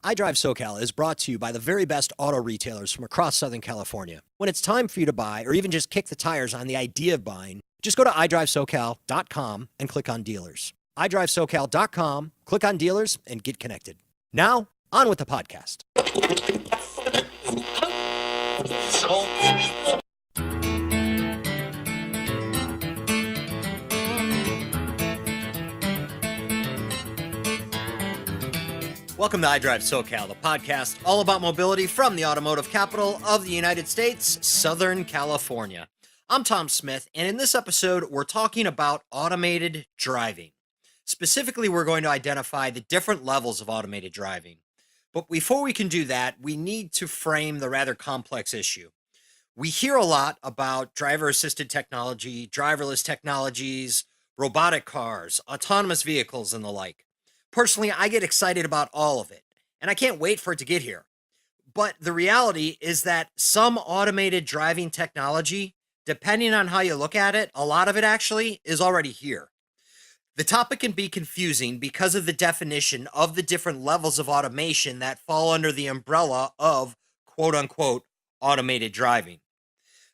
iDriveSoCal is brought to you by the very best auto retailers from across Southern California. When it's time for you to buy, or even just kick the tires on the idea of buying, just go to iDriveSoCal.com and click on dealers. iDriveSoCal.com, click on dealers, and get connected. Now, on with the podcast. Welcome to iDriveSoCal, the podcast all about mobility from the automotive capital of the United States, Southern California. I'm Tom Smith, and in this episode, we're talking about automated driving. Specifically, we're going to identify the different levels of automated driving. But before we can do that, we need to frame the rather complex issue. We hear a lot about driver-assisted technology, driverless technologies, robotic cars, autonomous vehicles, and the like. Personally, I get excited about all of it, and I can't wait for it to get here. But the reality is that some automated driving technology, depending on how you look at it, a lot of it actually is already here. The topic can be confusing because of the definition of the different levels of automation that fall under the umbrella of quote-unquote automated driving.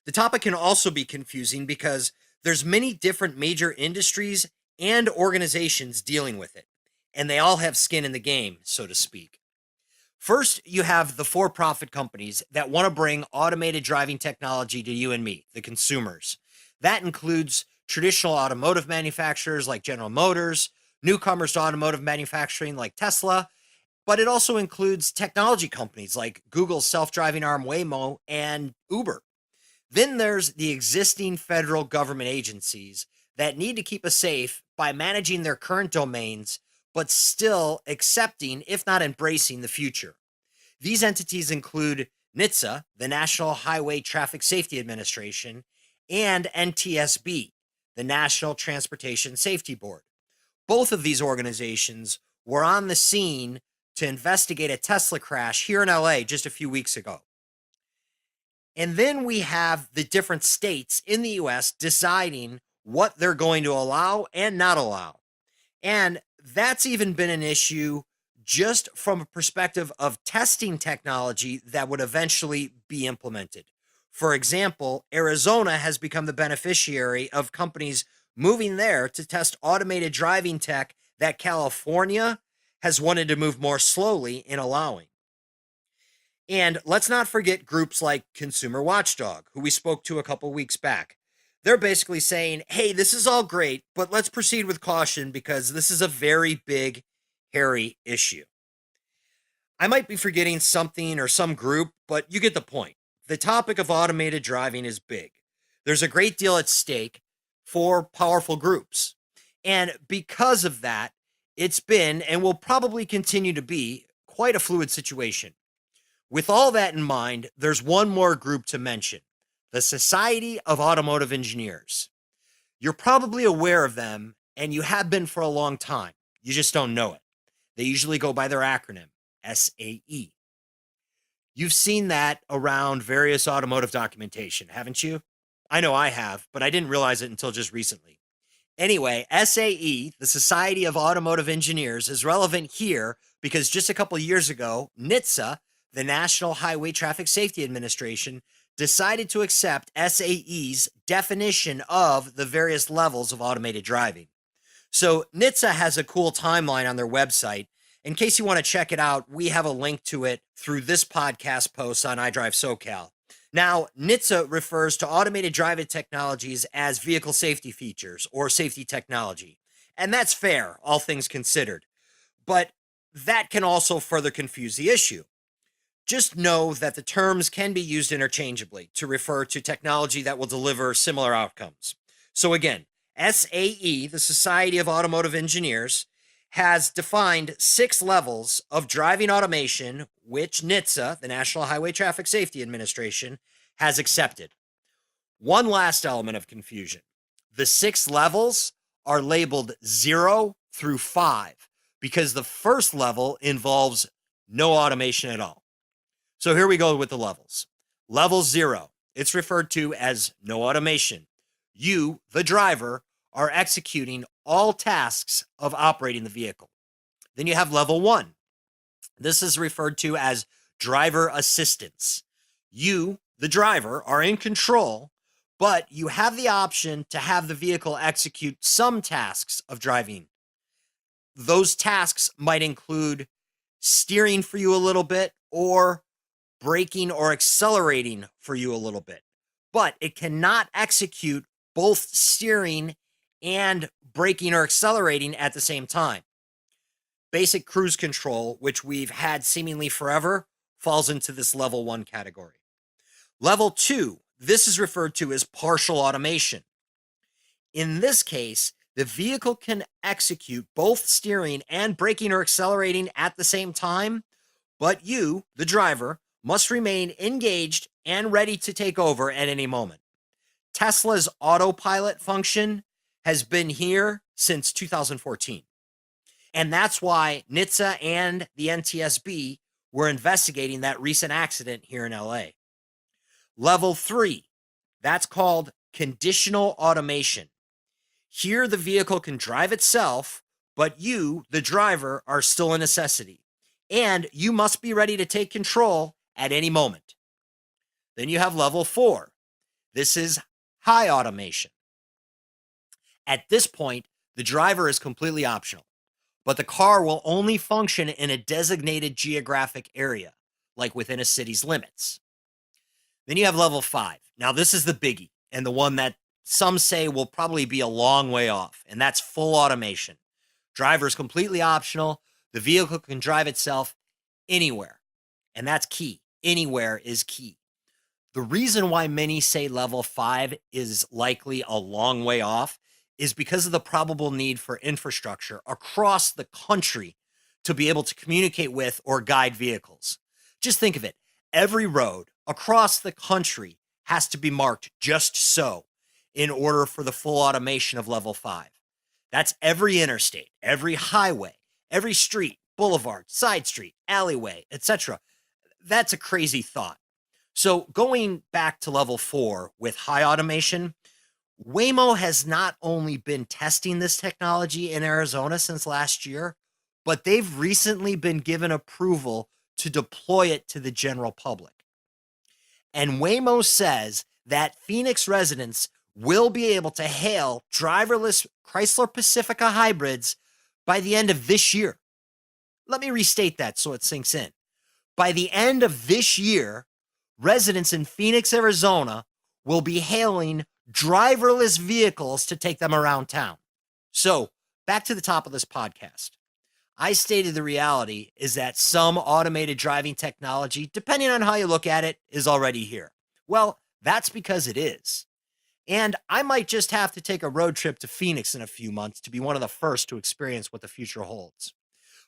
The topic can also be confusing because there's many different major industries and organizations dealing with it, and they all have skin in the game, so to speak. First, you have the for-profit companies that want to bring automated driving technology to you and me, the consumers. That includes traditional automotive manufacturers like General Motors, newcomers to automotive manufacturing like Tesla, but it also includes technology companies like Google's self-driving arm Waymo and Uber. Then there's the existing federal government agencies that need to keep us safe by managing their current domains, but still accepting, if not embracing, the future. These entities include NHTSA, the National Highway Traffic Safety Administration, and NTSB, the National Transportation Safety Board. Both of these organizations were on the scene to investigate a Tesla crash here in LA just a few weeks ago. And then we have the different states in the US deciding what they're going to allow and not allow. And that's even been an issue just from a perspective of testing technology that would eventually be implemented. For example, Arizona has become the beneficiary of companies moving there to test automated driving tech that California has wanted to move more slowly in allowing. And let's not forget groups like Consumer Watchdog, who we spoke to a couple weeks back. They're basically saying, hey, this is all great, but let's proceed with caution because this is a very big, hairy issue. I might be forgetting something or some group, but you get the point. The topic of automated driving is big. There's a great deal at stake for powerful groups. And because of that, it's been and will probably continue to be quite a fluid situation. With all that in mind, there's one more group to mention. The Society of Automotive Engineers. You're probably aware of them, and you have been for a long time. You just don't know it. They usually go by their acronym, SAE. You've seen that around various automotive documentation, haven't you? I know I have, but I didn't realize it until just recently. Anyway, SAE, the Society of Automotive Engineers, is relevant here because just a couple years ago, NHTSA, the National Highway Traffic Safety Administration, decided to accept SAE's definition of the various levels of automated driving. So NHTSA has a cool timeline on their website. In case you want to check it out, we have a link to it through this podcast post on iDriveSoCal. Now, NHTSA refers to automated driving technologies as vehicle safety features or safety technology. And that's fair, all things considered. But that can also further confuse the issue. Just know that the terms can be used interchangeably to refer to technology that will deliver similar outcomes. So again, SAE, the Society of Automotive Engineers, has defined 6 levels of driving automation, which NHTSA, the National Highway Traffic Safety Administration, has accepted. One last element of confusion. The 6 levels are labeled 0 through 5 because the first level involves no automation at all. So here we go with the levels. Level 0, it's referred to as no automation. You, the driver, are executing all tasks of operating the vehicle. Then you have level 1. This is referred to as driver assistance. You, the driver, are in control, but you have the option to have the vehicle execute some tasks of driving. Those tasks might include steering for you a little bit or braking or accelerating for you a little bit, but it cannot execute both steering and braking or accelerating at the same time. Basic cruise control, which we've had seemingly forever, falls into this level 1 category. Level 2, this is referred to as partial automation. In this case, the vehicle can execute both steering and braking or accelerating at the same time, but you, the driver, must remain engaged and ready to take over at any moment. Tesla's autopilot function has been here since 2014. And that's why NHTSA and the NTSB were investigating that recent accident here in LA. Level 3, that's called conditional automation. Here, the vehicle can drive itself, but you, the driver, are still a necessity, and you must be ready to take control at any moment. Then you have level 4. This is high automation. At this point, the driver is completely optional, but the car will only function in a designated geographic area, like within a city's limits. Then you have level 5. Now, this is the biggie, and the one that some say will probably be a long way off, and that's full automation. Driver is completely optional. The vehicle can drive itself anywhere, and that's key. Anywhere is key. The reason why many say level 5 is likely a long way off is because of the probable need for infrastructure across the country to be able to communicate with or guide vehicles. Just think of it. Every road across the country has to be marked just so in order for the full automation of level 5. That's every interstate, every highway, every street, boulevard, side street, alleyway, etc. That's a crazy thought. So going back to level 4 with high automation, Waymo has not only been testing this technology in Arizona since last year, but they've recently been given approval to deploy it to the general public. And Waymo says that Phoenix residents will be able to hail driverless Chrysler Pacifica hybrids by the end of this year. Let me restate that so it sinks in. By the end of this year, residents in Phoenix, Arizona will be hailing driverless vehicles to take them around town. So, back to the top of this podcast. I stated the reality is that some automated driving technology, depending on how you look at it, is already here. Well, that's because it is. And I might just have to take a road trip to Phoenix in a few months to be one of the first to experience what the future holds.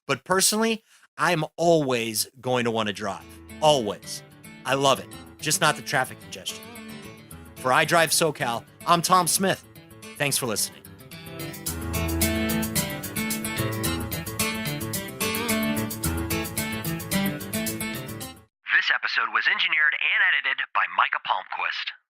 But personally, I'm always going to want to drive. Always. I love it. Just not the traffic congestion. For iDriveSoCal, I'm Tom Smith. Thanks for listening. This episode was engineered and edited by Micah Palmquist.